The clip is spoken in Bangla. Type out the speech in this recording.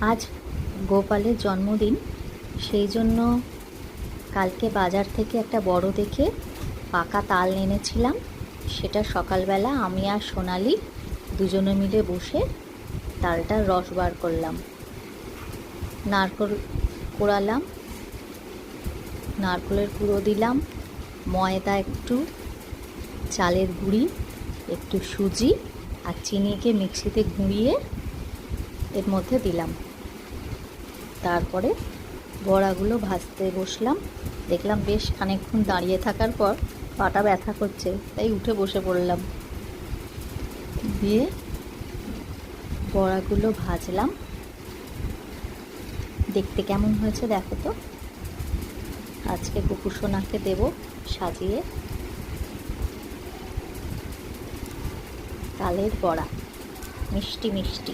আজ গোপালের জন্মদিন, সেই জন্য কালকে বাজার থেকে একটা বড় দেখে পাকা তাল এনেছিলাম। সেটা সকালবেলা আমি আর সোনালি দুজনে মিলে বসে তালটার রস বার করলাম। নারকোল কোড়ালাম, নারকোলের কুড়ো দিলাম, ময়দা একটু, চালের গুঁড়ি, একটু সুজি আর চিনিকে মিক্সিতে গুঁড়িয়ে এর মধ্যে দিলাম। তারপরে বড়াগুলো ভাজতে বসলাম। দেখলাম বেশ খানিকক্ষণ দাঁড়িয়ে থাকার পর পাটা ব্যথা করছে, তাই উঠে বসে পড়লাম। দিয়ে বড়াগুলো ভাজলাম। দেখতে কেমন হয়েছে দেখো তো। আজকে গোপু সোনাকে দেবো সাজিয়ে। তালের বড়া মিষ্টি মিষ্টি।